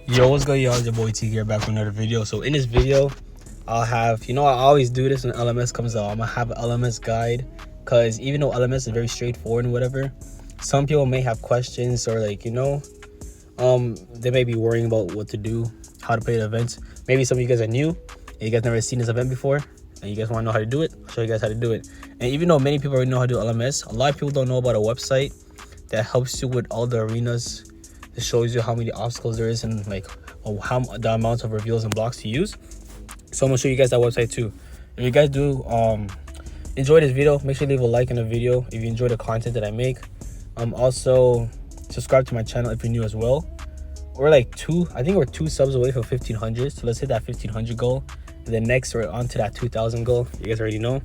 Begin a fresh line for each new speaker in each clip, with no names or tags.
Yo, what's good, y'all? It's your boy T here, back with another video. So in this video, I'll have, I always do this when LMS comes out. I'm gonna have an LMS guide, because even though LMS is very straightforward and whatever, some people may have questions, or they may be worrying about what to do, how to play the events. Maybe some of you guys are new and you guys never seen this event before and you guys want to know how to do it. I'll show you guys how to do it. And even though many people already know how to do LMS, a lot of people don't know about a website that helps you with all the arenas. It shows you how many obstacles there is and how the amount of reveals and blocks to use. So I'm gonna show you guys that website too. If you guys do enjoy this video, make sure you leave a like in the video if you enjoy the content that I make. Also subscribe to my channel if you're new as well. We're I think we're 2 subs away from 1500, so let's hit that 1500 goal, and then next we're on to that 2000 goal. You guys already know.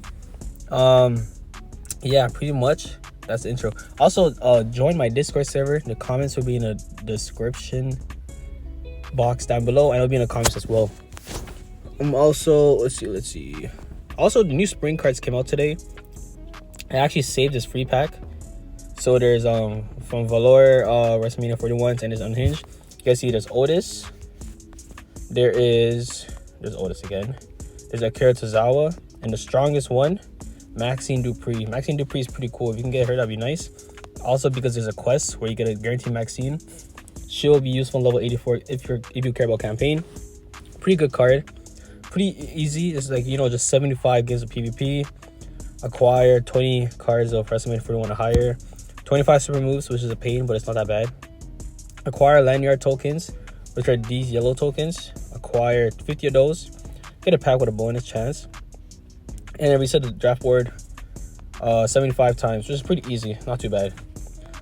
Yeah, pretty much that's the intro. Also, join my Discord server. The comments will be in the description box down below, and it'll be in the comments as well. Also, let's see. Also, the new spring cards came out today. I actually saved this free pack. So there's from Valor, WrestleMania 41s, and there's Unhinged. You guys see there's Otis. There's Otis again. There's Akira Tozawa, and the strongest one, Maxine Dupree. Maxine Dupree is pretty cool. If you can get her, that'd be nice. Also, because there's a quest where you get a guaranteed Maxine. She'll be useful in level 84 if you care about campaign. Pretty good card. Pretty easy. It's just 75 gives of PvP. Acquire 20 cards of WrestleMania 41 or higher. 25 super moves, which is a pain, but it's not that bad. Acquire lanyard tokens, which are these yellow tokens. Acquire 50 of those. Get a pack with a bonus chance. And then reset the draft board 75 times, which is pretty easy, not too bad.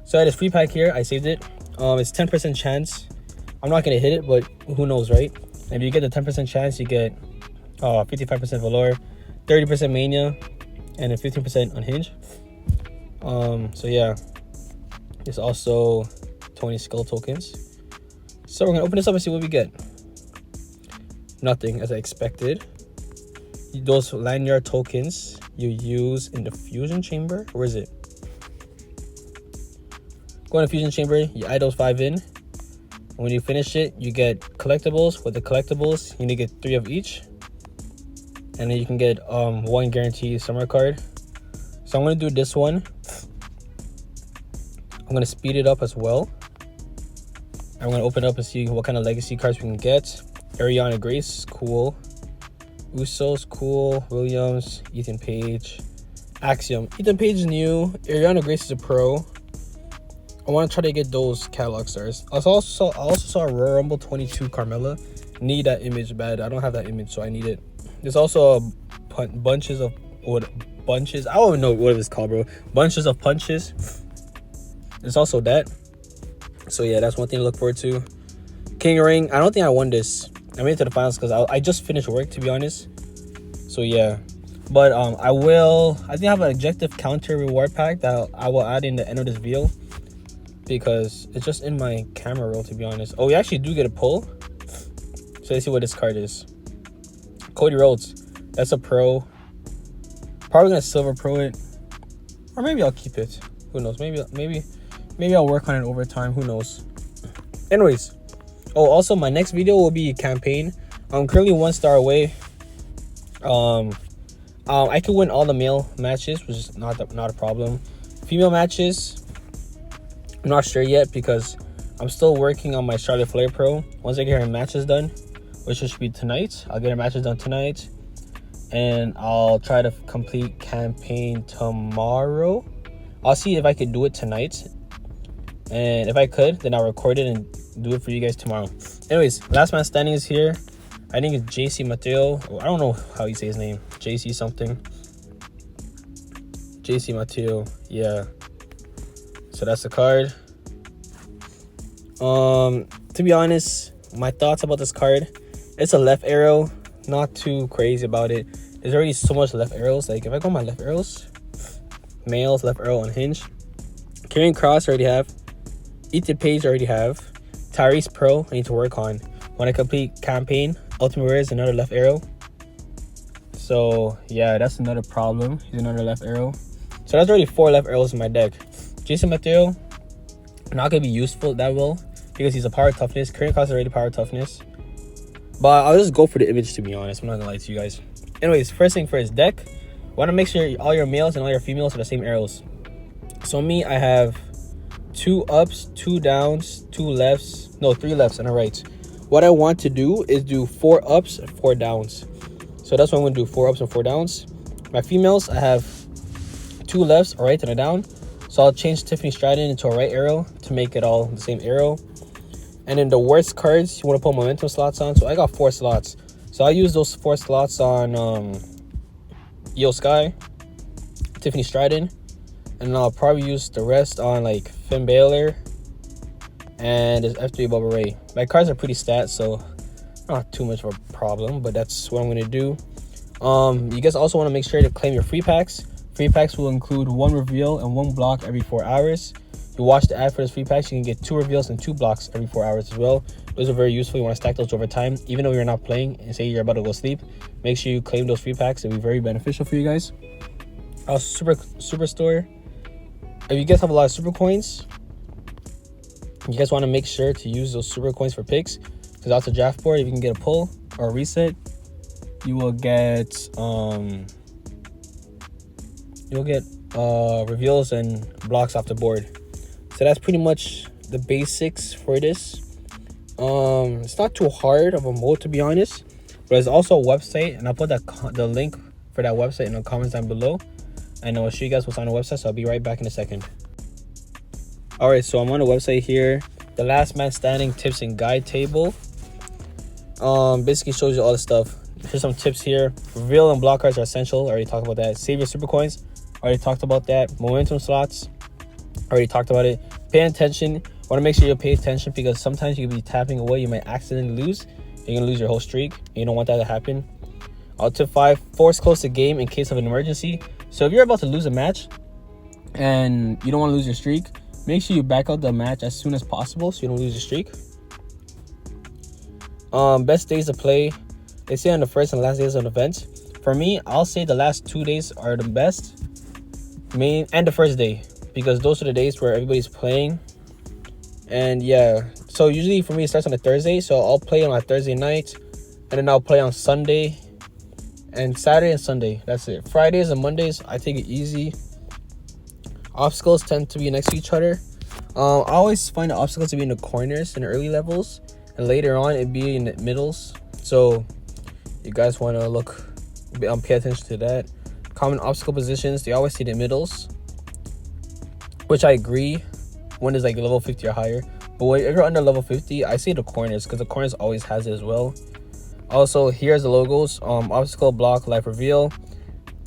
So I had this free pack here. I saved it. It's 10% chance. I'm not gonna hit it, but who knows, right? And if you get the 10% chance, you get 55% Valor, 30% Mania, and then 15% Unhinged. So yeah, there's also 20 skull tokens. So we're gonna open this up and see what we get. Nothing, as I expected. Those lanyard tokens you use in the fusion chamber. Where is it? Go in the fusion chamber, you add those 5 in. When you finish it, you get collectibles. With the collectibles, you need to get 3 of each, and then you can get 1 guaranteed summer card. So I'm gonna do this one. I'm gonna speed it up as well. I'm gonna open it up and see what kind of legacy cards we can get. Ariana Grace, cool. Usos, cool. Williams, Ethan Page, Axiom. Ethan Page is new. Ariana Grace is a pro. I want to try to get those catalog stars. I also saw Royal Rumble 22 Carmella. Need that image bad. I don't have that image, so I need it. There's also bunches. I don't even know what it's called, bro. Bunches of punches. There's also that. So yeah, that's one thing to look forward to. King Ring. I don't think I won this. I made it to the finals because I just finished work, to be honest. So yeah, but I think I have an objective counter reward pack that I will add in the end of this video, because it's just in my camera roll, to be honest. Oh, we actually do get a pull. So let's see what this card is. Cody Rhodes. That's a pro. Probably gonna silver pro it, or maybe I'll keep it. Who knows? Maybe I'll work on it over time. Who knows? Anyways. Oh, also my next video will be a campaign. I'm currently 1 star away. I could win all the male matches, which is not a problem. Female matches, I'm not sure yet, because I'm still working on my Charlotte Flair Pro. Once I get her matches done, which should be tonight, I'll get her matches done tonight, and I'll try to complete campaign tomorrow. I'll see if I could do it tonight, and if I could, then I'll record it and do it for you guys tomorrow. Anyways, last man standing is here. I think it's JC Mateo. I don't know how you say his name. JC something. JC Mateo. Yeah. So that's the card. To be honest, my thoughts about this card. It's a left arrow. Not too crazy about it. There's already so much left arrows. Like if I go my left arrows, males, left arrow, Unhinged. Karrion Kross already have. Ethan Page already have. Tyrese Pro, I need to work on. When I complete campaign, Ultimate Rare is another left arrow. So yeah, that's another problem. He's another left arrow. So that's already 4 left arrows in my deck. Jason Mateo, not gonna be useful that well, because he's a power toughness. Current cost is already power toughness. But I'll just go for the image, to be honest. I'm not gonna lie to you guys. Anyways, first thing first, deck. Want to make sure all your males and all your females are the same arrows. So me, I have 2 ups, 2 downs, 2 lefts. No, 3 lefts and a right. What I want to do is do 4 ups and 4 downs. So that's what I'm gonna do, 4 ups and 4 downs. My females, I have 2 lefts, a right and a down. So I'll change Tiffany Stratton into a right arrow to make it all the same arrow. And then the worst cards, you want to put momentum slots on. So I got 4 slots. So I'll use those 4 slots on Io Sky, Tiffany Stratton, and I'll probably use the rest on like Finn Balor and this F3 Bubba Ray. My cards are pretty stat, so not too much of a problem, but that's what I'm going to do. You guys also want to make sure to claim your free packs. Free packs will include 1 reveal and 1 block every 4 hours. You watch the ad for this free packs, you can get 2 reveals and 2 blocks every 4 hours as well. Those are very useful. You want to stack those over time. Even though you're not playing and say you're about to go sleep, make sure you claim those free packs. It'll be very beneficial for you guys. Superstore. If you guys have a lot of super coins, you guys want to make sure to use those super coins for picks. Because off the draft board, if you can get a pull or a reset, you will get reveals and blocks off the board. So that's pretty much the basics for this. It's not too hard of a mode, to be honest, but there's also a website, and I'll put the link for that website in the comments down below, and I'll show you guys what's on the website. So I'll be right back in a second. All right, so I'm on the website here. The last man standing tips and guide table basically shows you all the stuff. Here's some tips here. Reveal and block cards are essential. I already talked about that. Save your super coins. Already talked about that. Momentum slots, already talked about it. Pay attention. Want to make sure you pay attention, because sometimes you can be tapping away, you might accidentally lose. You're gonna lose your whole streak. You don't want that to happen. Tip 5: force close the game in case of an emergency. So if you're about to lose a match and you don't want to lose your streak, make sure you back out the match as soon as possible so you don't lose your streak. Best days to play. They say on the first and last days of an event. For me, I'll say the last 2 days are the best. And the first day, because those are the days where everybody's playing. And yeah, so usually for me it starts on a Thursday, so I'll play on a Thursday night, and then I'll play on Sunday and Saturday and Sunday. That's it. Fridays and Mondays I take it easy. Obstacles tend to be next to each other. I always find the obstacles to be in the corners in the early levels, and later on it'd be in the middles. So you guys want to pay attention to that. Common obstacle positions, they always see the middles, which I agree when it's like level 50 or higher. But if you're under level 50, I see the corners, because the corners always has it as well. Also, here's the logos. Obstacle, block, life reveal.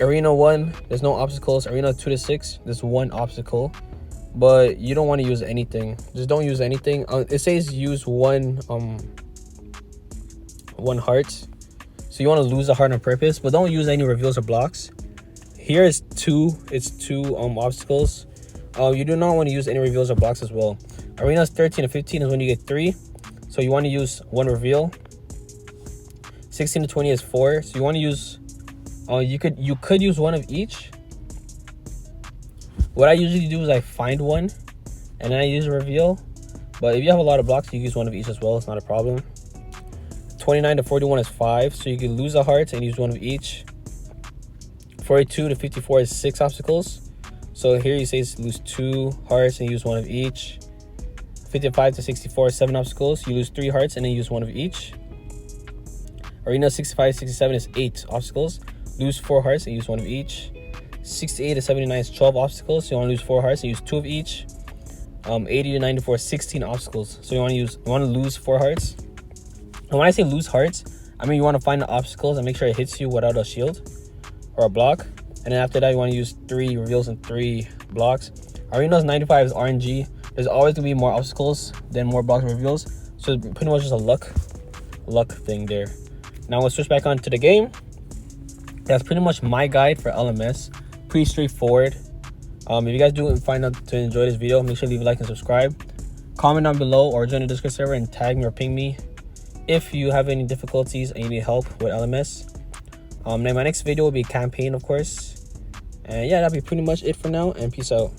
Arena 1, there's no obstacles. Arena 2 to 6, there's 1 obstacle, but you don't want to use anything. Just don't use anything. It says use one heart, so you want to lose a heart on purpose, but don't use any reveals or blocks. Here is 2. It's 2 obstacles. You do not want to use any reveals or blocks as well. Arenas 13 to 15 is when you get 3, so you want to use 1 reveal. 16 to 20 is 4, so you want to use you could use 1 of each. What I usually do is I find 1 and then I use a reveal, but if you have a lot of blocks, you use 1 of each as well. It's not a problem. 29 to 41 is 5, so you can lose a heart and use 1 of each. 42 to 54 is 6 obstacles, so here you say lose 2 hearts and use 1 of each. 55 to 64 is 7 obstacles, you lose 3 hearts and then use 1 of each. Arena 65 to 67 is 8 obstacles, lose 4 hearts and use 1 of each. 68 to 79 is 12 obstacles, so you want to lose 4 hearts and use 2 of each. 80 to 94 is 16 obstacles, so you want to lose 4 hearts. And when I say lose hearts, I mean you want to find the obstacles and make sure it hits you without a shield or a block. And then after that, you want to use 3 reveals and 3 blocks. Arenas 95 is RNG. There's always going to be more obstacles than more blocks and reveals, so it's pretty much just a luck thing there. Now let's switch back on to the game. That's pretty much my guide for LMS. Pretty straightforward. If you guys do find out to enjoy this video, make sure to leave a like and subscribe. Comment down below or join the Discord server and tag me or ping me if you have any difficulties and you need help with LMS. Then my next video will be campaign, of course. And yeah, that'll be pretty much it for now, and peace out.